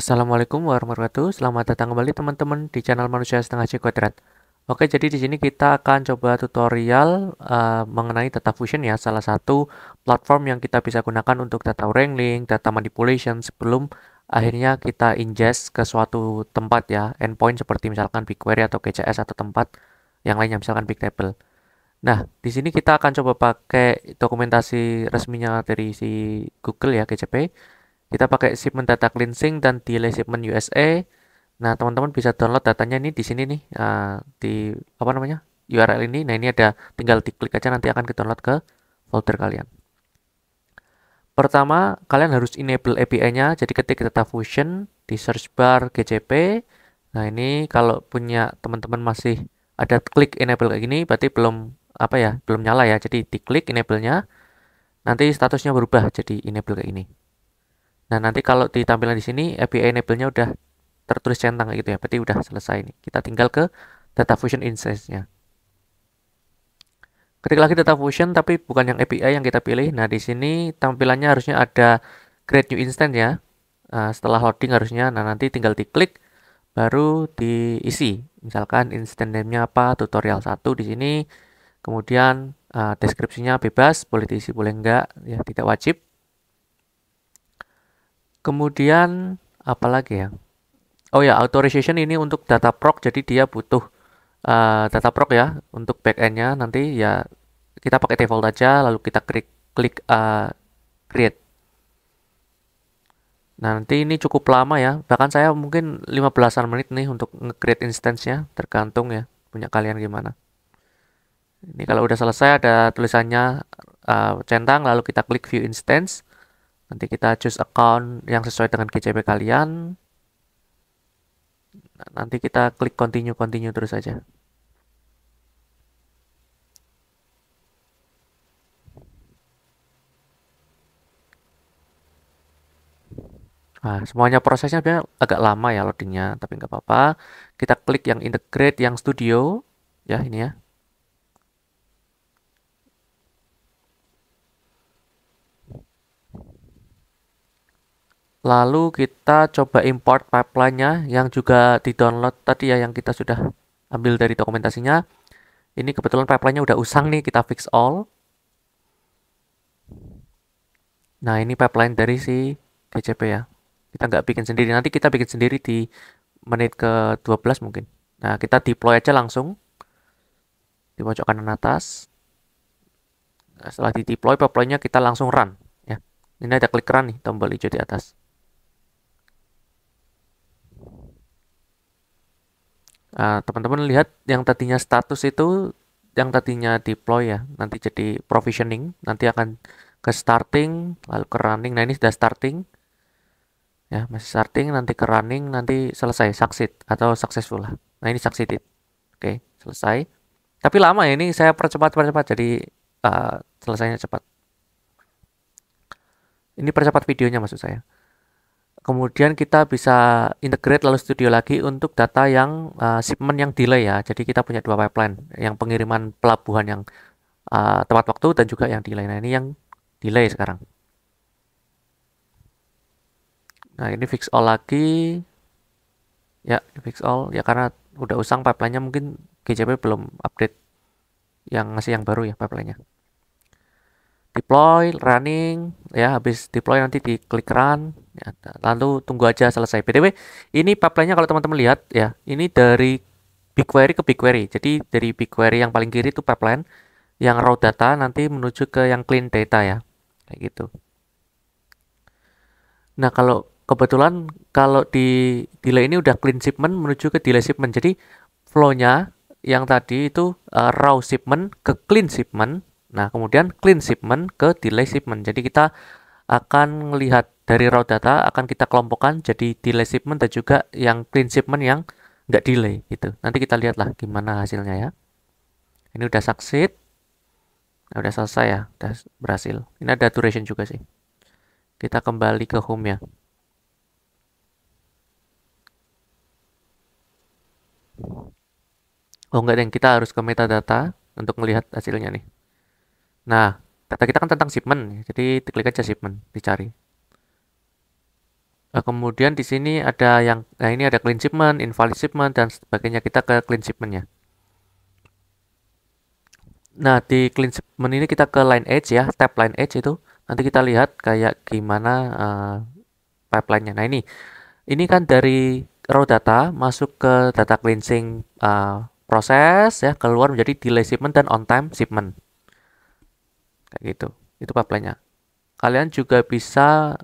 Assalamualaikum warahmatullahi wabarakatuh. Selamat datang kembali teman-teman di channel Manusia Setengah C Kuadrat. Oke, jadi di sini kita akan coba tutorial mengenai data fusion ya, salah satu platform yang kita bisa gunakan untuk data wrangling, data manipulation sebelum akhirnya kita ingest ke suatu tempat ya, endpoint seperti misalkan BigQuery atau GCS atau tempat yang lainnya misalkan Bigtable. Nah, di sini kita akan coba pakai dokumentasi resminya dari si Google ya, GCP. Kita pakai shipment data cleansing dan delay shipment USA. Nah, teman-teman bisa download datanya nih di sini nih, di apa namanya, URL ini. Nah, ini ada, tinggal diklik aja nanti akan ke-download ke folder kalian. Pertama, kalian harus enable API-nya. Jadi ketik data fusion di search bar GCP. Nah, ini kalau punya teman-teman masih ada klik enable kayak gini, berarti belum apa ya, belum nyala ya. Jadi diklik enable-nya, nanti statusnya berubah jadi enable kayak ini. Nah, nanti kalau di tampilan di sini API enable-nya udah tertulis centang gitu ya. Berarti udah selesai nih. Kita tinggal ke data fusion instance-nya. Ketik lagi data fusion tapi bukan yang API yang kita pilih. Nah, di sini tampilannya harusnya ada create new instance ya. Setelah loading harusnya, nah nanti tinggal diklik baru diisi. Misalkan instance name-nya apa, tutorial 1 di sini. Kemudian deskripsinya bebas, boleh diisi boleh enggak, ya tidak wajib. Kemudian apa lagi ya? Oh ya, authorization ini untuk data proc, jadi dia butuh data proc ya untuk backend-nya. Nanti ya kita pakai default aja, lalu kita klik create. Nah, nanti ini cukup lama ya, bahkan saya mungkin 15-an menit nih untuk nge-create instance-nya, tergantung ya punya kalian gimana. Ini kalau udah selesai ada tulisannya centang, lalu kita klik view instance. Nanti kita choose account yang sesuai dengan GCP kalian. Nanti kita klik continue terus saja. Nah, semuanya prosesnya sebenarnya agak lama ya loadingnya, tapi nggak apa-apa. Kita klik yang integrate, yang studio, ya ini ya. Lalu kita coba import pipeline-nya yang juga di-download tadi ya, yang kita sudah ambil dari dokumentasinya. Ini kebetulan pipeline-nya udah usang nih, kita fix all. Nah, ini pipeline dari si GCP ya. Kita nggak bikin sendiri, nanti kita bikin sendiri di menit ke-12 mungkin. Nah, kita deploy aja langsung di pojok kanan atas. Nah, setelah di deploy pipeline-nya kita langsung run ya. Ini ada klik run nih, tombol hijau di atas. Teman-teman lihat yang tadinya status itu, yang tadinya deploy ya, nanti jadi provisioning, nanti akan ke starting, lalu ke running. Nah, ini sudah starting ya, masih starting, nanti ke running, nanti selesai, succeed atau successful lah. Nah, ini succeeded. Oke, selesai. Tapi lama ya, ini saya percepat jadi selesainya cepat. Ini percepat videonya maksud saya. Kemudian kita bisa integrate lalu studio lagi untuk data yang shipment yang delay ya. Jadi kita punya dua pipeline, yang pengiriman pelabuhan yang tepat waktu dan juga yang delay. Nah, ini yang delay sekarang. Nah, ini fix all lagi. Ya, fix all ya karena udah usang pipeline-nya, mungkin GCP belum update yang ngasih yang baru ya pipeline-nya. Deploy, running, ya habis deploy nanti diklik run, ya, lalu tunggu aja selesai. BTW, ini pipeline-nya kalau teman-teman lihat ya, ini dari BigQuery ke BigQuery. Jadi dari BigQuery yang paling kiri itu pipeline, yang raw data nanti menuju ke yang clean data ya, kayak gitu. Nah, kalau kebetulan kalau di delay ini udah clean shipment menuju ke delay shipment. Jadi flow-nya yang tadi itu raw shipment ke clean shipment. Nah, kemudian clean shipment ke delay shipment. Jadi kita akan melihat dari raw data, akan kita kelompokkan jadi delay shipment dan juga yang clean shipment yang nggak delay gitu. Nanti kita lihatlah gimana hasilnya ya. Ini udah succeed. Nah, udah selesai ya, udah berhasil. Ini ada duration juga sih. Kita kembali ke home ya. Oh enggak, deng, kita harus ke metadata untuk melihat hasilnya nih. Nah, data kita kan tentang shipment, jadi diklik aja shipment, dicari. Kemudian di sini ada yang, nah ini ada clean shipment, invalid shipment, dan sebagainya. Kita ke clean shipmentnya. Nah, di clean shipment ini kita ke line edge ya, tab line edge itu. Nanti kita lihat kayak gimana pipeline-nya. Nah, ini kan dari raw data masuk ke data cleansing proses ya, keluar menjadi delay shipment dan on time shipment. Kayak gitu. Itu pipeline-nya. Kalian juga bisa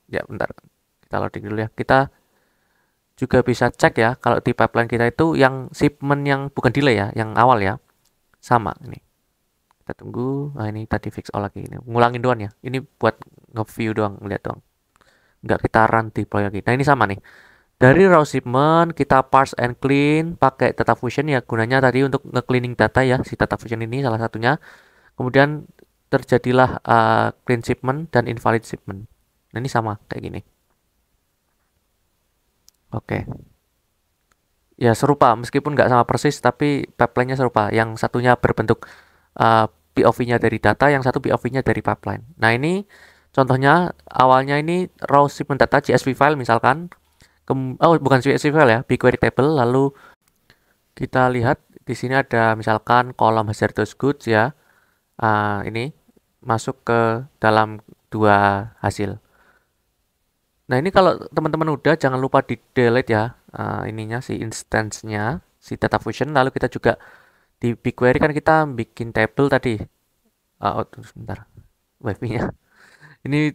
ya bentar. Kita loading dulu ya. Kita juga bisa cek ya kalau di pipeline kita itu yang shipment yang bukan delay ya, yang awal ya. Sama ini. Kita tunggu. Nah, ini tadi fix all lagi ini. Ngulangin doang ya. Ini buat nge-view doang, ngeliat doang. Nggak kita run deploy lagi. Nah, ini sama nih. Dari raw shipment kita parse and clean pakai data fusion ya, gunanya tadi untuk nge-cleaning data ya, si data fusion ini salah satunya. Kemudian terjadilah clean shipment dan invalid shipment. Nah, ini sama kayak gini. Oke. Ya serupa meskipun nggak sama persis tapi pipeline-nya serupa. Yang satunya berbentuk POV-nya dari data, yang satu POV-nya dari pipeline. Nah, ini contohnya awalnya ini raw shipment data CSV file misalkan. Oh, bukan CSV file ya, BigQuery table. Lalu kita lihat di sini ada misalkan kolom hazardous goods ya. Ini masuk ke dalam dua hasil. Nah, ini kalau teman-teman udah jangan lupa di delete ya ininya si instance-nya si data fusion. Lalu kita juga di BigQuery kan kita bikin table tadi. Sebentar. Wifi-nya. Ini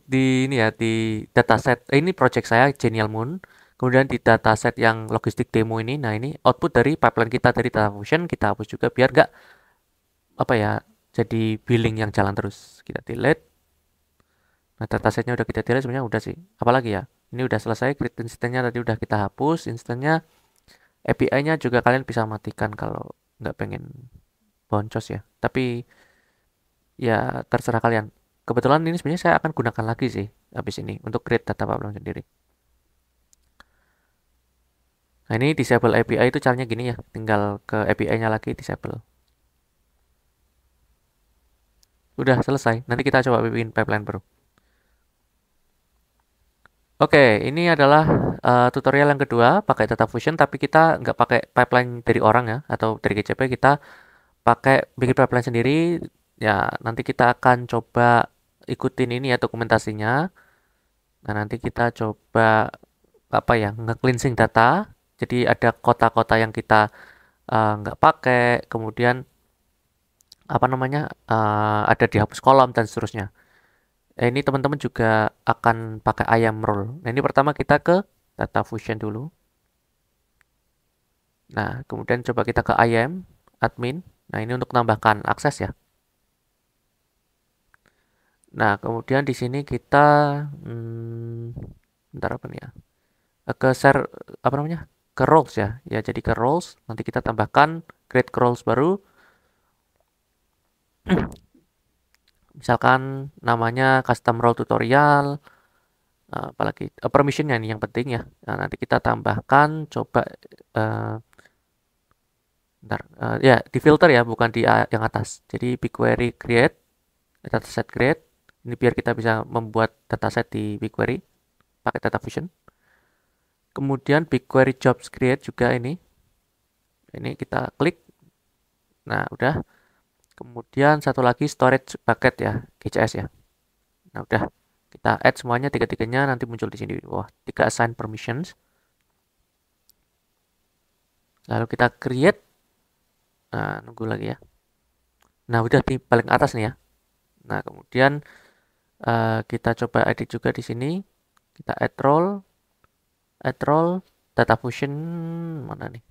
ya di dataset. Ini project saya Genial Moon. Kemudian di dataset yang logistik demo ini, nah ini output dari pipeline kita dari data fusion kita hapus juga biar nggak apa ya jadi billing yang jalan terus. Kita delete. Nah, datasetnya udah kita delete sebenarnya udah sih. Apalagi ya? Ini udah selesai, create instance-nya tadi udah kita hapus, instance-nya API-nya juga kalian bisa matikan kalau nggak pengen boncos ya. Tapi ya terserah kalian. Kebetulan ini sebenarnya saya akan gunakan lagi sih habis ini untuk create data pipeline sendiri. Nah, ini disable API itu caranya gini ya, tinggal ke API-nya lagi disable. Udah selesai. Nanti kita coba bikin pipeline baru. Oke, ini adalah tutorial yang kedua pakai data fusion, tapi kita nggak pakai pipeline dari orang ya atau dari GCP, kita pakai bikin pipeline sendiri. Ya, nanti kita akan coba ikutin ini ya dokumentasinya. Nah, nanti kita coba apa ya nge-cleansing data. Jadi ada kota-kota yang kita nggak pakai, kemudian apa namanya ada dihapus kolom dan seterusnya. Ini teman-teman juga akan pakai IAM role. Nah, ini pertama kita ke data fusion dulu. Nah, kemudian coba kita ke IAM admin. Nah, ini untuk menambahkan akses ya. Nah, kemudian di sini kita bentar apa nih ya? Ke share apa namanya? Ke roles ya. Ya, jadi ke roles. Nanti kita tambahkan create roles baru. Misalkan namanya custom role tutorial. Apalagi permissionnya nih yang penting ya. Nah, nanti kita tambahkan coba bentar, ya di filter ya, bukan di yang atas. Jadi BigQuery create, dataset create. Ini biar kita bisa membuat dataset di BigQuery pakai data fusion. Kemudian BigQuery jobs create juga ini. Ini kita klik. Nah, udah. Kemudian satu lagi storage bucket ya, GCS ya. Nah, udah. Kita add semuanya tiga-tiganya nanti muncul di sini. Wah, 3 assign permissions. Lalu kita create. Nah, nunggu lagi ya. Nah, udah di paling atas nih ya. Nah, kemudian kita coba edit juga di sini. Kita add role, data fusion mana nih?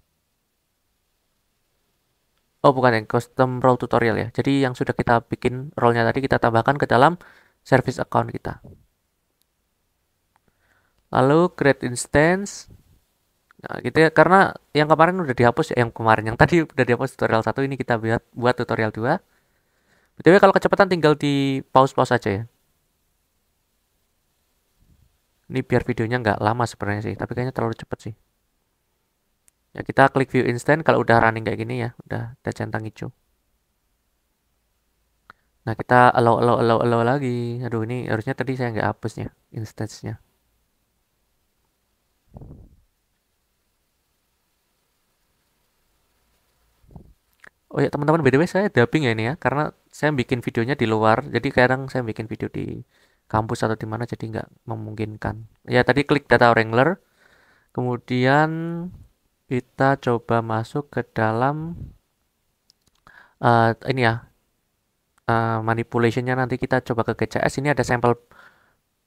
Oh, bukan yang custom role tutorial ya. Jadi yang sudah kita bikin role-nya tadi kita tambahkan ke dalam service account kita. Lalu create instance. Nah, gitu ya. Karena yang kemarin udah dihapus ya, yang kemarin yang tadi udah dihapus tutorial 1, ini kita buat tutorial 2. BTW kalau kecepatan tinggal di pause-pause aja ya. Ini biar videonya nggak lama sebenarnya sih, tapi kayaknya terlalu cepet sih. Ya kita klik view instant kalau udah running kayak gini ya, udah centang hijau. Nah, kita allow lagi. Aduh, ini harusnya tadi saya nggak hapusnya instance-nya. Oh ya teman-teman, BTW saya dubbing ya ini ya, karena saya bikin videonya di luar, jadi kadang saya bikin video di kampus atau di mana, jadi nggak memungkinkan. Ya tadi klik data wrangler, kemudian kita coba masuk ke dalam ini ya, manipulationnya nanti kita coba ke GCS. Ini ada sampel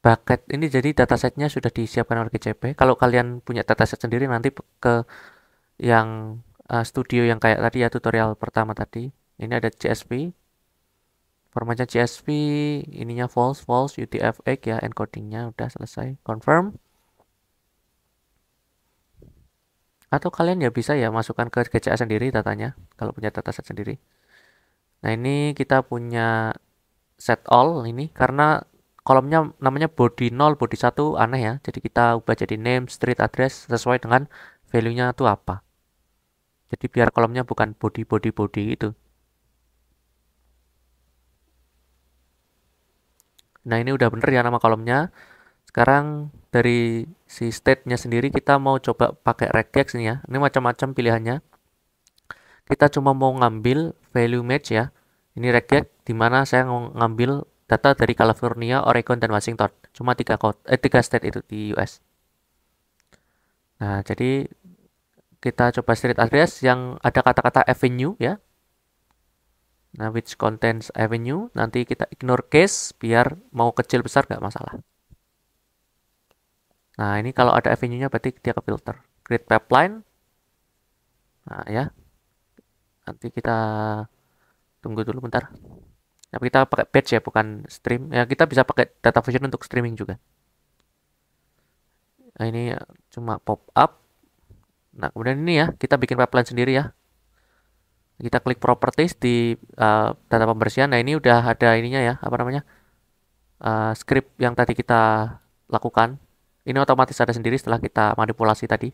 bucket, ini jadi datasetnya sudah disiapkan oleh GCP. Kalau kalian punya dataset sendiri nanti ke yang studio yang kayak tadi ya, tutorial pertama tadi. Ini ada CSV, formatnya CSV, ininya false, UTF-8 ya, encodingnya udah selesai, confirm. Atau kalian ya bisa ya masukkan ke GCA sendiri datanya, kalau punya dataset sendiri. Nah ini kita punya set all ini, karena kolomnya namanya body 0, body 1 aneh ya. Jadi kita ubah jadi name, street address sesuai dengan value-nya itu apa. Jadi biar kolomnya bukan body itu. Nah ini udah bener ya nama kolomnya. Sekarang dari si state-nya sendiri kita mau coba pakai regex nih ya. Ini macam-macam pilihannya. Kita cuma mau ngambil value match ya. Ini regex di mana saya ngambil data dari California, Oregon, dan Washington. Cuma tiga state itu di US. Nah, jadi kita coba street address yang ada kata-kata avenue ya. Nah, which contains avenue. Nanti kita ignore case biar mau kecil besar nggak masalah. Nah, ini kalau ada avenue-nya berarti dia ke filter. Create pipeline. Nah, ya. Nanti kita tunggu dulu bentar. Tapi kita pakai batch ya, bukan stream. Ya, kita bisa pakai data fusion untuk streaming juga. Nah, ini cuma pop up. Nah, kemudian ini ya, kita bikin pipeline sendiri ya. Kita klik properties di data pembersihan. Nah, ini udah ada ininya ya, apa namanya? Script yang tadi kita lakukan. Ini otomatis ada sendiri setelah kita manipulasi tadi.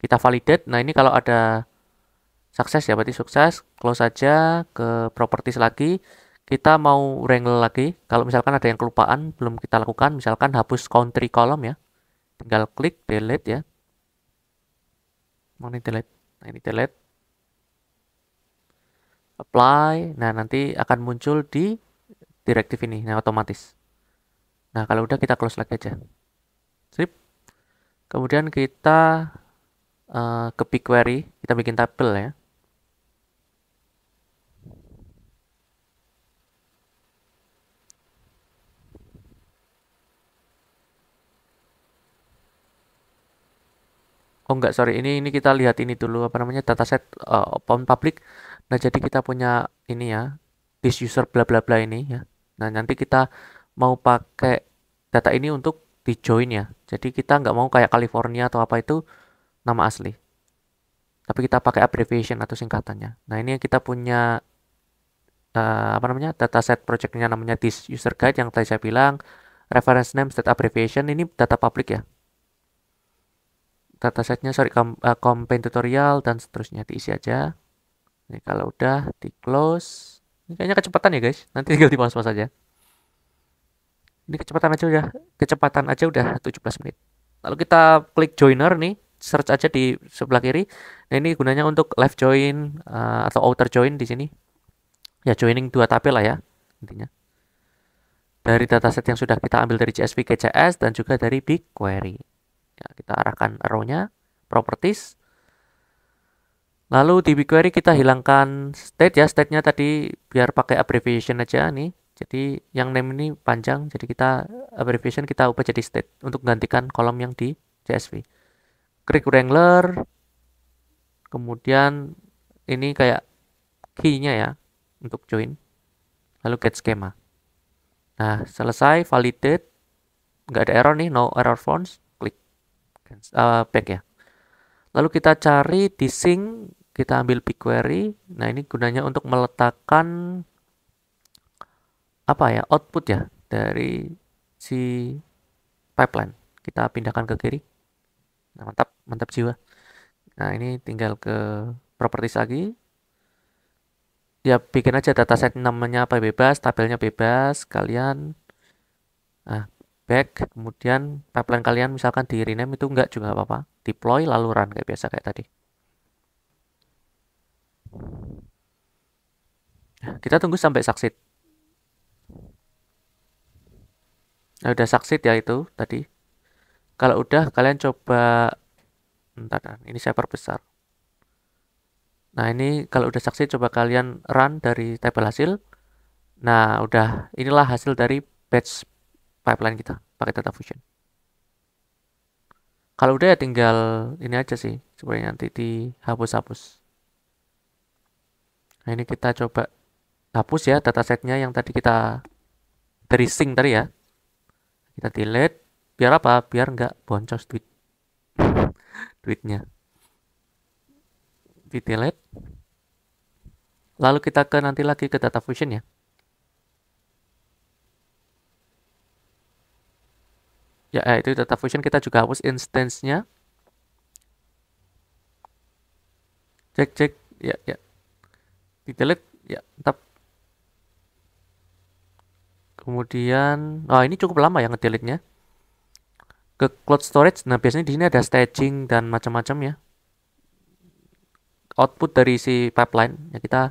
Kita validate. Nah, ini kalau ada sukses ya, berarti sukses. Close saja ke properties lagi. Kita mau wrangle lagi. Kalau misalkan ada yang kelupaan, belum kita lakukan. Misalkan hapus country column ya. Tinggal klik delete ya. Mau ini delete. Nah, ini delete. Apply. Nah, nanti akan muncul di directive ini. Nah, otomatis. Nah, kalau udah kita close lagi aja. Sip. Kemudian kita ke BigQuery. Kita bikin tabel ya. Oh enggak, sorry. Ini kita lihat ini dulu apa namanya dataset open public. Nah, jadi kita punya ini ya, this user bla bla bla ini ya. Nah, nanti kita mau pakai data ini untuk di join ya. Jadi kita nggak mau kayak California atau apa itu nama asli. Tapi kita pakai abbreviation atau singkatannya. Nah, ini yang kita punya apa namanya dataset projectnya namanya this user guide yang tadi saya bilang. Reference name, state abbreviation ini data public ya. Datasetnya sorry campaign tutorial dan seterusnya diisi aja. Ini kalau udah di close, ini kayaknya kecepatan ya guys. Nanti tinggal di pause saja. Ini kecepatan aja udah 17 menit. Lalu kita klik joiner nih, search aja di sebelah kiri. Nah, ini gunanya untuk live join atau outer join di sini. Ya joining dua tabel lah ya intinya. Dari dataset yang sudah kita ambil dari CSV GCS dan juga dari BigQuery. Ya, kita arahkan arrow-nya, properties. Lalu di BigQuery kita hilangkan state ya, state-nya tadi biar pakai abbreviation aja nih. Jadi yang name ini panjang, jadi kita abbreviation kita ubah jadi state untuk menggantikan kolom yang di CSV. Klik Wrangler, kemudian ini kayak key-nya ya untuk join. Lalu get schema. Nah, selesai validate, nggak ada error nih, no error found, klik back ya. Lalu kita cari di sync, kita ambil BigQuery. Nah, ini gunanya untuk meletakkan apa ya, output ya dari si pipeline. Kita pindahkan ke kiri. Nah, mantap jiwa. Nah, ini tinggal ke properties lagi. Ya bikin aja dataset namanya apa bebas, tabelnya bebas, kalian back, kemudian pipeline kalian misalkan di rename itu enggak juga apa-apa, deploy lalu run kayak biasa kayak tadi. Kita tunggu sampai succeed. Nah, udah succeed ya itu tadi. Kalau udah kalian coba, bentar, ini saya perbesar. Nah ini kalau udah succeed coba kalian run dari tabel hasil. Nah udah, inilah hasil dari batch pipeline kita pakai Data Fusion. Kalau udah ya tinggal ini aja sih, sebenarnya nanti dihapus-hapus. Nah ini kita coba hapus ya datasetnya yang tadi kita dari sync tadi ya. Kita delete, biar apa? Biar nggak boncos tweetnya. Di delete. Lalu kita ke nanti lagi ke Data Fusion ya. Ya itu Data Fusion kita juga hapus instance-nya. Cek, ya, ya. Di delete, ya, tetap. Kemudian, ini cukup lama ya ngedelete-nya. Ke cloud storage, nah biasanya di sini ada staging dan macam-macam ya. Output dari si pipeline, ya kita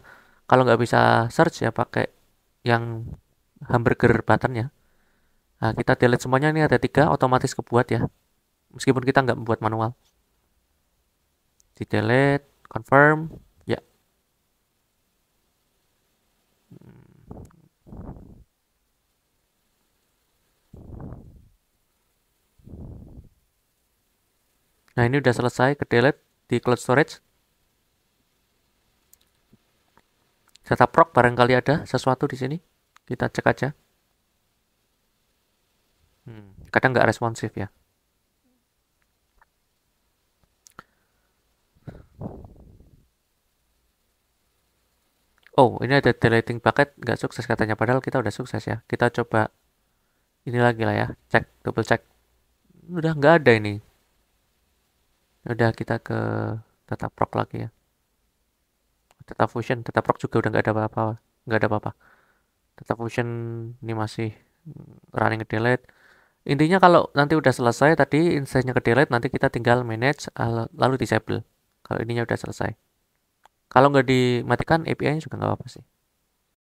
kalau nggak bisa search ya pakai yang hamburger button ya. Nah, kita delete semuanya, ini ada 3, otomatis kebuat ya. Meskipun kita nggak membuat manual. Di delete, confirm, ya. Nah ini udah selesai ke delete di cloud storage. Setup proc barangkali ada sesuatu di sini. Kita cek aja. Kadang nggak responsif ya. Oh, ini ada deleting paket nggak sukses katanya. Padahal kita udah sukses ya. Kita coba ini lagi lah ya. Cek, double cek. Udah nggak ada ini. Udah kita ke data proc lagi ya. Data fusion, data proc juga udah nggak ada apa-apa. Nggak ada apa-apa. Data fusion ini masih running delete. Intinya kalau nanti udah selesai tadi instance-nya ke delete, nanti kita tinggal manage lalu disable. Kalau ininya udah selesai. Kalau nggak dimatikan API-nya juga nggak apa-apa sih.